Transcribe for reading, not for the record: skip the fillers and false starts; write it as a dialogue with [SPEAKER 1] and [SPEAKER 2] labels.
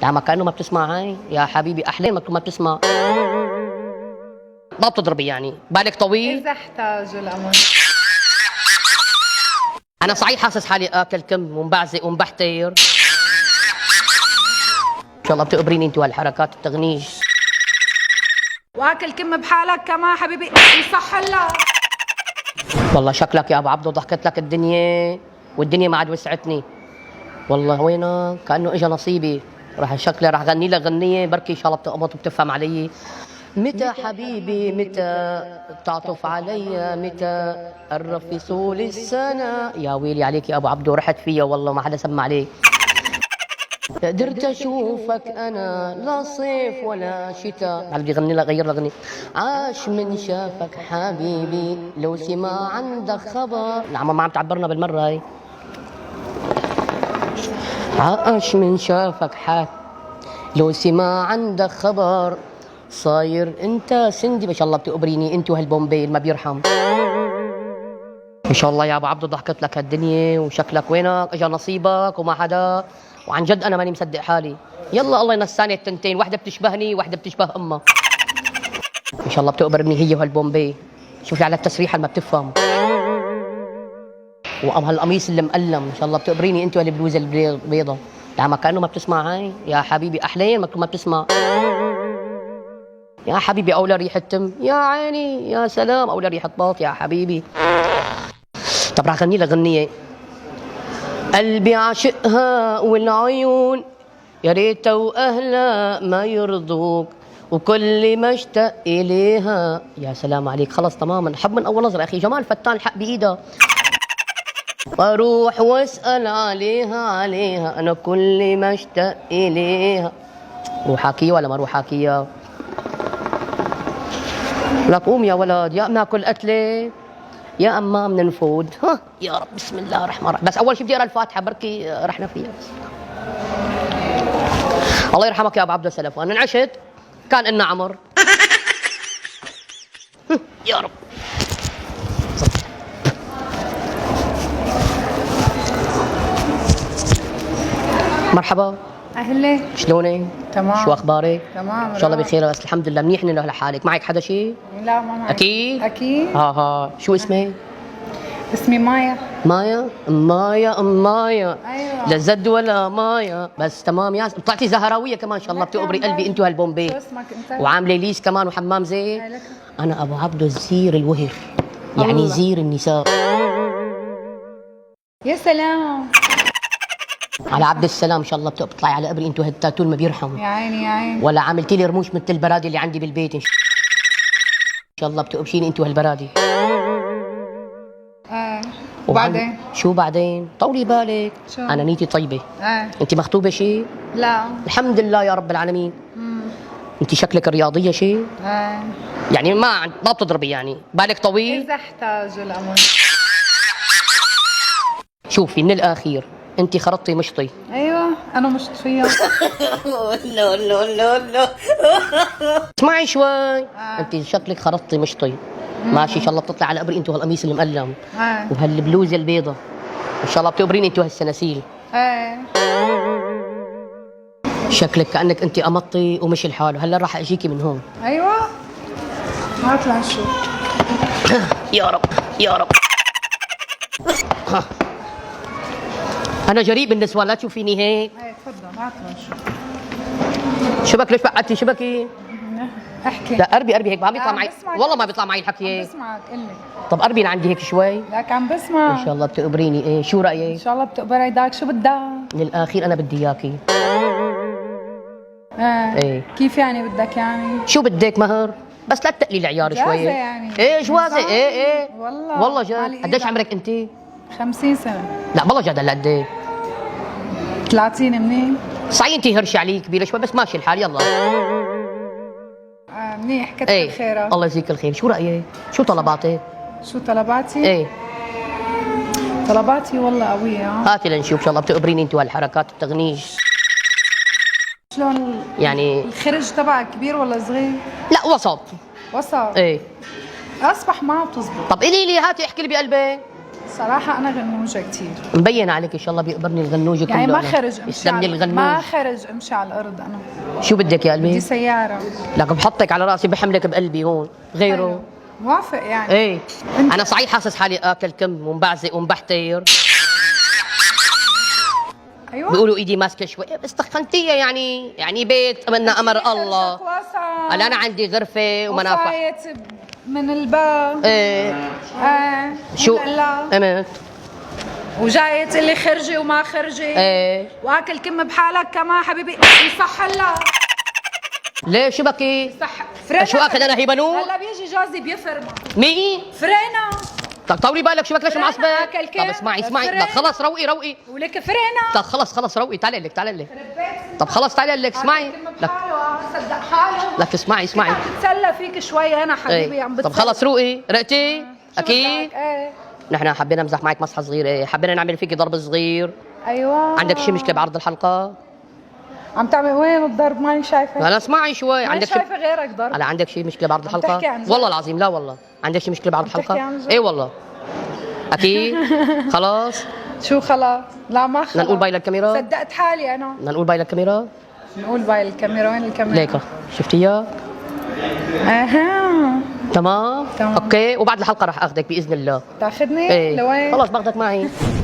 [SPEAKER 1] لا ما كأنه ما بتسمع هاي يا حبيبي، أحلى ما بتسمع. ما بتضربي يعني، بالك طويل.
[SPEAKER 2] إذا احتاج الأمر.
[SPEAKER 1] أنا صحيح حاسس حالي آكل كم ومبعزق ومبحتر. إن شاء الله بتقبريني أنتوا هالحركات التغنيج.
[SPEAKER 2] واكل كم بحالك كمان حبيبي، يصح الله.
[SPEAKER 1] والله شكلك يا أبو عبدو ضحكت لك الدنيا، والدنيا ما عاد وسعتني. والله وينك؟ كأنه إجا نصيبي. شكلي راح غني لك غنية بركي إن شاء الله بتقبض وبتفهم علي. متى حبيبي متى تعطف علي، متى قرب فصول السنة. يا ويلي عليك يا أبو عبدو، رحت فيها والله ما حدا سمع عليك. قدرت أشوفك أنا لا صيف ولا شتاء. بدي أغني لك، غير لك غني. عاش من شافك حبيبي لو سمع عندك خبر. نعم ما عم تعبرنا بالمرة هاي. عاش من شافك لو سمع عندك خبر. صاير انت سندي. ما شاء الله بتقبريني انت وهالبومبي ما بيرحم. ان شاء الله يا ابو عبدو ضحكت لك هالدنيا، وشكلك وينك اجى نصيبك وما حدا. وعن جد انا ماني مصدق حالي. يلا الله ينساني التنتين، وحده بتشبهني وحده بتشبه امها. ان شاء الله بتقبرني هي وهالبومبي. شوفي على التسريحه اللي ما بتفهم، وهالقميص اللي مقلم. ان شاء الله بتقبريني انت وهالبلوزه البيضه. لا ما كانه ما بتسمع هاي يا حبيبي، احلين ما بتسمع. يا حبيبي أولى ريحة تم، يا عيني يا سلام، أولى ريحة باط يا حبيبي. طب راح أغني لك غنية. قلبي عاشقها والعيون يا ريت وأهلها ما يرضوك، وكل ما اشتاق إليها. يا سلام عليك، خلص تماما. حب من أول نظرة أخي، جمال فتان الحق بإيدها. واروح واسأل عليها أنا كل ما اشتاق إليها. روحاكية ولا ما روحاكية؟ لك قوم يا ولد، يا ناكل قتله يا اما من نفود. ها يا رب بسم الله الرحمن الرحيم. بس اول شيء بدي اقرا الفاتحه بركي رحنا فيها. الله يرحمك يا ابو عبد السلف، وانا انعشت كان إلنا عمر. يا رب. مرحبا.
[SPEAKER 2] أهلا.
[SPEAKER 1] شلونك؟
[SPEAKER 2] تمام.
[SPEAKER 1] شو اخبارك؟
[SPEAKER 2] تمام.
[SPEAKER 1] ان شاء الله بخير بس الحمد لله. منيح انه لحالك. معك حدا شيء؟
[SPEAKER 2] لا ما معي.
[SPEAKER 1] اكيد؟
[SPEAKER 2] أكيد.
[SPEAKER 1] ها شو اسمك؟
[SPEAKER 2] اسمي مايا.
[SPEAKER 1] مايا. مايا
[SPEAKER 2] أيوة.
[SPEAKER 1] لا زد ولا مايا. بس تمام. يا طلعتي زهراويه كمان. ان شاء الله بتقبري قلبي انت وهالبومبي.
[SPEAKER 2] شو اسمك انت؟
[SPEAKER 1] وعامله ليس كمان وحمام زيت. انا ابو عبدو الزير الوهر، يعني
[SPEAKER 2] الله.
[SPEAKER 1] زير النساء.
[SPEAKER 2] يا سلام.
[SPEAKER 1] على عبد السلام. ان شاء الله بتطلعي على قبري انت وهالتاتول ما بيرحم.
[SPEAKER 2] يا عيني يا عيني.
[SPEAKER 1] ولا عملتي لي رموش مثل البرادي اللي عندي بالبيت. ان شاء الله بتقبشيني انت وهالبرادي.
[SPEAKER 2] وبعدين؟
[SPEAKER 1] شو بعدين؟ طولي بالك.
[SPEAKER 2] شو؟
[SPEAKER 1] انا نيتي طيبه. انت مخطوبه شيء؟
[SPEAKER 2] لا.
[SPEAKER 1] الحمد لله يا رب العالمين. انت شكلك رياضيه شيء؟ يعني ما بتضربي يعني، بالك طويل.
[SPEAKER 2] إذا احتاج الأمر.
[SPEAKER 1] شوفي من الاخير، انت خرطتي مشطي.
[SPEAKER 2] ايوه انا مشط فيها.
[SPEAKER 1] لا اسمعي شوي. انت شكلك خرطتي مشطي. ماشي ان شاء الله بتطلع على قبري انت وهالقميص المقلم وهالبلوزه البيضه. ان شاء الله بتقبريني انت وهالسناسيل. شكلك كانك انت قمطتي ومشي الحال، وهلا راح اجيكي من هون.
[SPEAKER 2] ايوه هات لنشوف.
[SPEAKER 1] يا رب يا رب. انا جريء بالنسوان، لا تشوفيني هيك.
[SPEAKER 2] تفضل هات لنشوف.
[SPEAKER 1] شبك ليش بقعدتي شبكي؟
[SPEAKER 2] احكي.
[SPEAKER 1] لا قربي قربي هيك، ما بيطلع معي والله، ما بيطلع معي الحكي.
[SPEAKER 2] عم بسمعك قلي.
[SPEAKER 1] طب قربي لعندي هيك شوي.
[SPEAKER 2] لك عم بسمع.
[SPEAKER 1] ان شاء الله بتقبريني. ايه شو رايك؟
[SPEAKER 2] ان شاء الله بتقبر ايدك. شو بدك؟
[SPEAKER 1] من الاخير انا بدي اياكي. ايه
[SPEAKER 2] كيف يعني بدك يعني؟
[SPEAKER 1] شو بدك مهر؟ بس لا تقلي العيار شوي.
[SPEAKER 2] جوازة يعني.
[SPEAKER 1] ايه جوازه. ايه والله جد. قديش عمرك انت؟
[SPEAKER 2] 50 سنة.
[SPEAKER 1] لا والله جد. هلا قد ايه؟
[SPEAKER 2] 30 منين؟
[SPEAKER 1] صحيح انت هرشي علي كبيره شوي بس ماشي الحال. يلا
[SPEAKER 2] منيح كتر
[SPEAKER 1] ايه
[SPEAKER 2] خيرك.
[SPEAKER 1] الله يجزيك الخير. شو رايك؟ شو طلباتك؟
[SPEAKER 2] شو طلباتي؟
[SPEAKER 1] ايه
[SPEAKER 2] طلباتي والله قوية.
[SPEAKER 1] هاتي لنشوف. ان شاء الله بتقبريني انت وهالحركات التغنيج.
[SPEAKER 2] شلون
[SPEAKER 1] يعني
[SPEAKER 2] الخرج تبعك كبير ولا صغير؟
[SPEAKER 1] لا وسط.
[SPEAKER 2] وسط.
[SPEAKER 1] ايه
[SPEAKER 2] اصبح ما بتزبط.
[SPEAKER 1] طب قولي لي، هاتي احكي لي بقلبك.
[SPEAKER 2] صراحة أنا غنوجة كتير،
[SPEAKER 1] مبين عليك ان شاء الله بيقبرني الغنوجه كله.
[SPEAKER 2] يعني ما
[SPEAKER 1] أنا.
[SPEAKER 2] خرج امشي
[SPEAKER 1] يسلم لي
[SPEAKER 2] ما
[SPEAKER 1] الغنوج.
[SPEAKER 2] خرج امشي على الأرض. أنا
[SPEAKER 1] شو بدك يا
[SPEAKER 2] بدي
[SPEAKER 1] قلبي؟
[SPEAKER 2] سيارة.
[SPEAKER 1] لك بحطك على راسي بحملك بقلبي هون غيره.
[SPEAKER 2] حلو. موافق يعني.
[SPEAKER 1] ايه انا صحيح حاسس حالي اكل كم ومبعزق ومبحتر.
[SPEAKER 2] أيوة
[SPEAKER 1] بيقولوا ايدي ماسكه شوي بس تخنتيها يعني بيت امنا امر الله.
[SPEAKER 2] واسعة.
[SPEAKER 1] هلا انا عندي غرفه ومنافع.
[SPEAKER 2] وفايت من الباب.
[SPEAKER 1] ايه شو
[SPEAKER 2] لا
[SPEAKER 1] قمت.
[SPEAKER 2] وجاي تقلي خرجي وما خرجي.
[SPEAKER 1] ايه
[SPEAKER 2] واكل كم بحالك كمان حبيبي يصح الله.
[SPEAKER 1] ليه شو بكي؟
[SPEAKER 2] صح فرينا.
[SPEAKER 1] شو اكل انا هيبنو؟
[SPEAKER 2] هلا بيجي جوزي بيفرم.
[SPEAKER 1] مين؟
[SPEAKER 2] فرينا
[SPEAKER 1] طب طولي بالك شو بك ليش معصبك؟
[SPEAKER 2] أكل كم؟
[SPEAKER 1] طب اسمعي
[SPEAKER 2] فرينا.
[SPEAKER 1] طب خلص روقي.
[SPEAKER 2] ولك فرينا.
[SPEAKER 1] طب خلص روقي تعالي لك طب خلص تعالي لك اسمعي لك
[SPEAKER 2] صدق حاله.
[SPEAKER 1] لك اسمعي
[SPEAKER 2] عم بتسلى فيك شوي انا حبيبي.
[SPEAKER 1] ايه.
[SPEAKER 2] عم
[SPEAKER 1] طب
[SPEAKER 2] بتسلى.
[SPEAKER 1] خلص روقي رقتي
[SPEAKER 2] شو
[SPEAKER 1] اكيد.
[SPEAKER 2] بدك؟ ايه
[SPEAKER 1] نحن حبينا نمزح معك مسحه صغيره. ايه حبينا نعمل فيكي ضرب صغير.
[SPEAKER 2] ايوه.
[SPEAKER 1] عندك شي مشكله بعرض الحلقه؟
[SPEAKER 2] عم تعمل وين الضرب؟ ماني شايفه.
[SPEAKER 1] هلا اسمعي شوي
[SPEAKER 2] ماني
[SPEAKER 1] عندك شي
[SPEAKER 2] شايفه غيرك ضرب.
[SPEAKER 1] هلا عندك شي مشكله بعرض
[SPEAKER 2] عم تحكي
[SPEAKER 1] الحلقه؟
[SPEAKER 2] عن جد؟
[SPEAKER 1] والله العظيم لا والله عندك شي مشكله بعرض
[SPEAKER 2] عم تحكي عن
[SPEAKER 1] الحلقه؟
[SPEAKER 2] جد؟
[SPEAKER 1] ايه والله اكيد. خلاص
[SPEAKER 2] شو خلاص؟ لا ما خلاص.
[SPEAKER 1] بدنا نقول باي للكاميرا؟
[SPEAKER 2] صدقت حالي انا.
[SPEAKER 1] بدنا نقول باي للكاميرا؟
[SPEAKER 2] نقول باي الكاميرا. وين الكاميرا؟
[SPEAKER 1] ليك شفتيها؟
[SPEAKER 2] اها
[SPEAKER 1] تمام
[SPEAKER 2] تمام.
[SPEAKER 1] اوكي وبعد الحلقه رح اخذك باذن الله.
[SPEAKER 2] تاخذني
[SPEAKER 1] ايه
[SPEAKER 2] لوين؟
[SPEAKER 1] خلص باخذك معي.